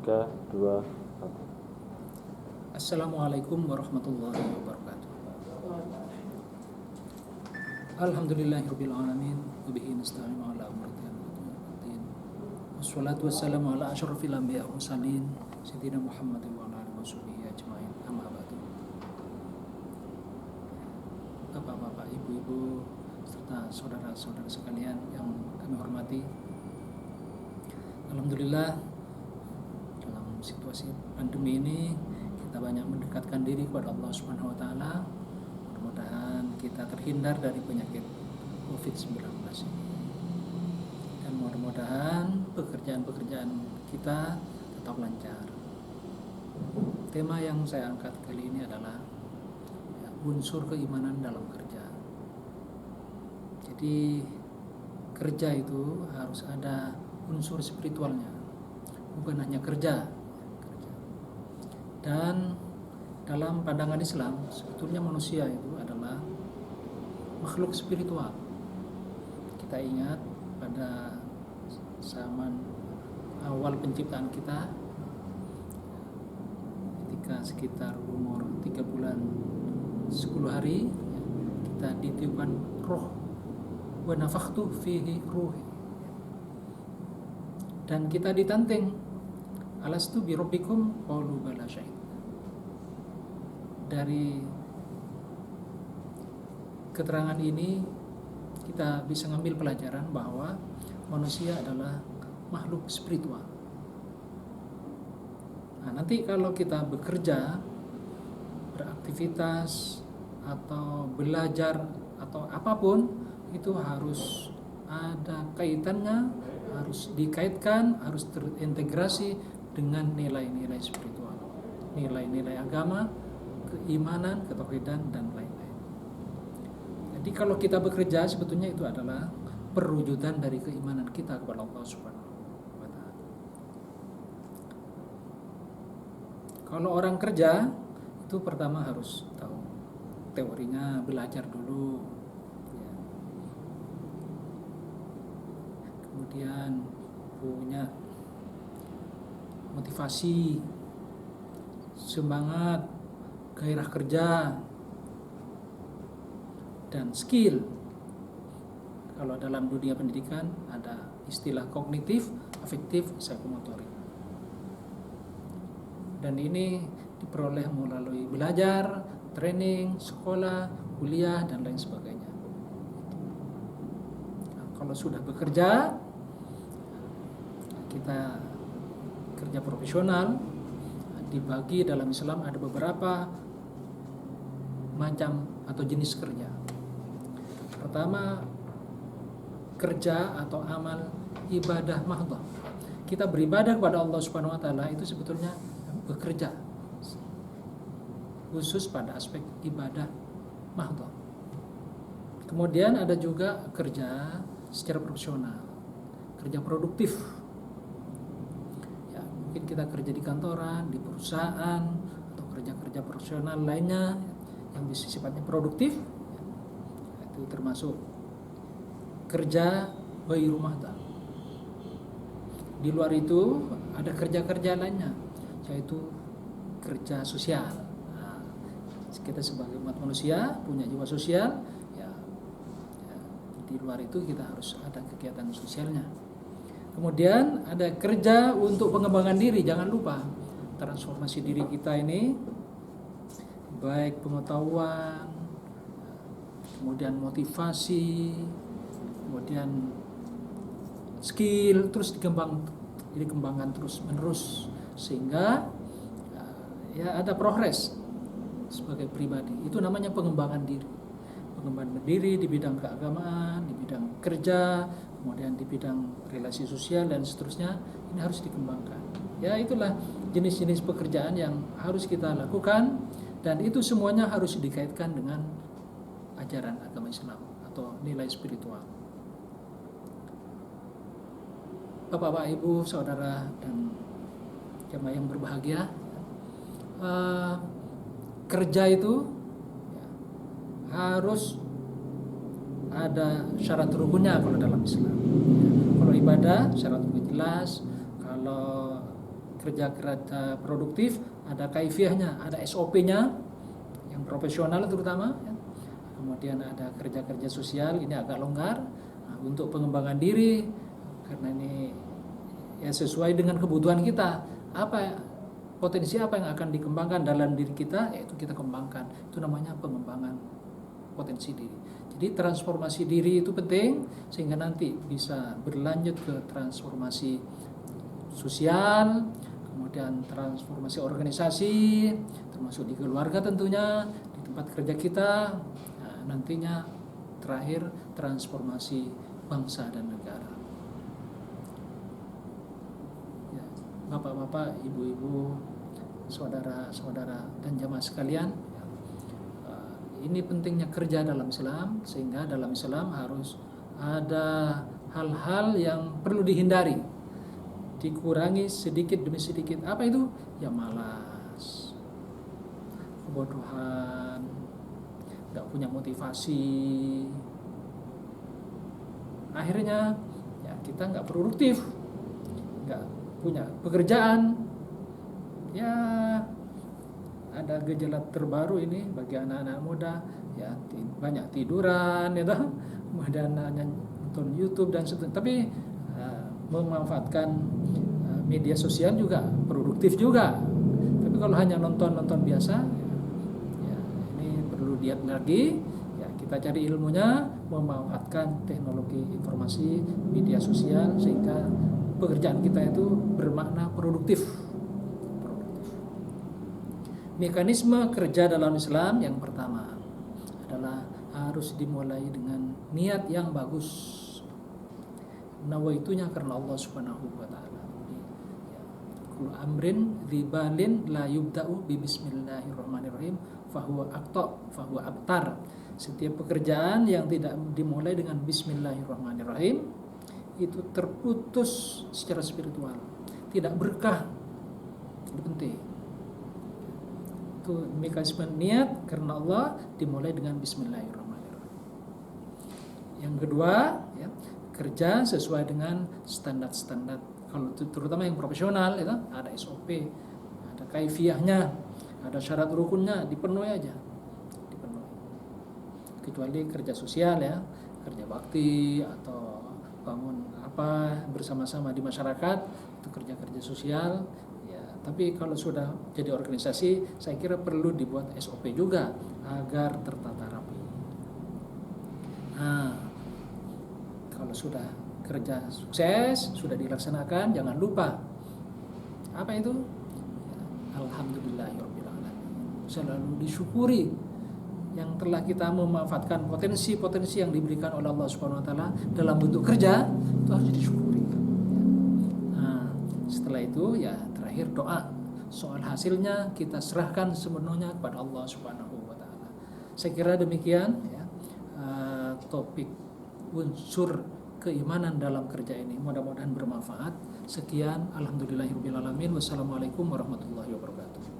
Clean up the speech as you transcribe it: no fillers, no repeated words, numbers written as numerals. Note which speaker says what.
Speaker 1: 3, 2, 1.
Speaker 2: Assalamualaikum warahmatullahi wabarakatuh. Alhamdulillahirrabbilalamin. Wabihi nasta'inu ala umri din. Wassalatu wassalamu ala asyrafil anbiya wa mursalin Sayyidina Muhammadin wa ala alihi washabihi ajma'in. Amma ba'du. Bapak-bapak, ibu-ibu, serta saudara-saudara sekalian yang kami hormati, alhamdulillah dalam situasi pandemi ini kita banyak mendekatkan diri kepada Allah Subhanahu wa taala. Mudah-mudahan kita terhindar dari penyakit COVID-19 ini. Dan mudah-mudahan pekerjaan-pekerjaan kita tetap lancar. Tema yang saya angkat kali ini adalah unsur keimanan dalam kerja. Jadi kerja itu harus ada unsur spiritualnya, bukan hanya kerja. Dan dalam pandangan Islam, sebetulnya manusia itu adalah makhluk spiritual. Kita ingat pada zaman awal penciptaan kita, ketika sekitar umur 3 bulan 10 hari, kita ditiupkan roh, wa nafakhtu fihi ruhi, dan kita ditanteng, alastu bi rabbikum qalu bala syahid. Dari keterangan ini kita bisa ngambil pelajaran bahwa manusia adalah makhluk spiritual. Nah, nanti kalau kita bekerja, beraktivitas atau belajar atau apapun, itu harus ada kaitannya, harus dikaitkan, harus terintegrasi dengan nilai-nilai spiritual, nilai-nilai agama, keimanan, ketauhidan, dan lain-lain. Jadi kalau kita bekerja, sebetulnya itu adalah perwujudan dari keimanan kita kepada Allah Subhanahu wa taala. Kalau orang kerja, itu pertama harus tahu teorinya, belajar dulu, ya. Kemudian punya motivasi, semangat, gairah kerja, dan skill. Kalau dalam dunia pendidikan ada istilah kognitif, afektif, psikomotorik. Dan ini diperoleh melalui belajar, training, sekolah, kuliah, dan lain sebagainya. Nah, kalau sudah bekerja, kita kerja profesional, dibagi dalam Islam ada beberapa macam atau jenis kerja. Pertama, kerja atau amal ibadah mahdhah. Kita beribadah kepada Allah Subhanahu wa taala itu sebetulnya bekerja, khusus pada aspek ibadah mahdhah. Kemudian ada juga kerja secara profesional, kerja produktif. Ya, mungkin kita kerja di kantoran, di perusahaan, atau kerja-kerja profesional lainnya yang bisa sifatnya produktif. Itu termasuk kerja ghairu mahdhah. Di luar itu ada kerja-kerja lainnya, yaitu kerja sosial. Nah, kita sebagai umat manusia punya jiwa sosial, ya, di luar itu kita harus ada kegiatan sosialnya. Kemudian ada kerja untuk pengembangan diri. Jangan lupa transformasi diri kita ini, baik pengetahuan, kemudian motivasi, kemudian skill, terus dikembangkan terus menerus, sehingga ya ada progres sebagai pribadi. Itu namanya pengembangan diri. Pengembangan diri di bidang keagamaan, di bidang kerja, kemudian di bidang relasi sosial, dan seterusnya. Ini harus dikembangkan. Ya, itulah jenis-jenis pekerjaan yang harus kita lakukan, dan itu semuanya harus dikaitkan dengan ajaran agama Islam atau nilai spiritual. Bapak, Ibu, saudara, dan jemaah yang berbahagia, kerja itu harus ada syarat rukunnya kalau dalam Islam. Kalau ibadah syarat rukun jelas, kalau kerja produktif ada kaifiahnya, ada SOP-nya yang profesional terutama ya. Kemudian ada kerja-kerja sosial, ini agak longgar. Nah, untuk pengembangan diri, karena ini ya sesuai dengan kebutuhan kita, potensi apa yang akan dikembangkan dalam diri kita, yaitu kita kembangkan. Itu namanya pengembangan potensi diri. Jadi transformasi diri itu penting, sehingga nanti bisa berlanjut ke transformasi sosial, kemudian transformasi organisasi, termasuk di keluarga tentunya, di tempat kerja kita, nah, nantinya terakhir transformasi bangsa dan negara. Ya, bapak-bapak, ibu-ibu, saudara-saudara dan jamaah sekalian, ini pentingnya kerja dalam Islam, sehingga dalam Islam harus ada hal-hal yang perlu dihindari, dikurangi sedikit demi sedikit. Apa itu? Ya malas, kebodohan, gak punya motivasi. Akhirnya ya kita gak produktif, gak punya pekerjaan. Ya ada gejala terbaru ini bagi anak-anak muda, ya banyak tiduran, ya toh, kemudian nonton YouTube dan sebagainya. Tapi memanfaatkan media sosial juga produktif juga. Tapi kalau hanya nonton biasa, ya ini perlu diet lagi. Ya kita cari ilmunya, memanfaatkan teknologi informasi media sosial sehingga pekerjaan kita itu bermakna produktif. Mekanisme kerja dalam Islam yang pertama adalah harus dimulai dengan niat yang bagus. Nawaitunya karena Allah Subhanahu wa taala. Kullu amrin dzibalin la yubda'u bi bismillahirrahmanirrahim fahuwa abtar. Setiap pekerjaan yang tidak dimulai dengan bismillahirrahmanirrahim itu terputus secara spiritual, tidak berkah. Itu penting. Itu mekanisme niat karena Allah dimulai dengan bismillahirrahmanirrahim. Yang kedua, ya, kerja sesuai dengan standar-standar. Kalau terutama yang profesional, ya, ada SOP, ada kaifiahnya, ada syarat rukunnya, dipenuhi aja, dipenuhi. Kecuali kerja sosial, ya, kerja bakti atau bangun apa bersama-sama di masyarakat, itu kerja-kerja sosial. Tapi kalau sudah jadi organisasi, saya kira perlu dibuat SOP juga agar tertata rapi. Nah, kalau sudah kerja sukses, sudah dilaksanakan, jangan lupa apa itu? Ya, alhamdulillahirabbil alamin. Selalu disyukuri yang telah kita memanfaatkan potensi-potensi yang diberikan oleh Allah Subhanahu wa taala dalam bentuk kerja, itu harus disyukuri. Nah, setelah itu ya terakhir doa, soal hasilnya kita serahkan sepenuhnya kepada Allah Subhanahu wa taala. Saya kira demikian ya, topik unsur keimanan dalam kerja ini, mudah-mudahan bermanfaat. Sekian, alhamdulillahirabbil alamin. Wassalamualaikum warahmatullahi wabarakatuh.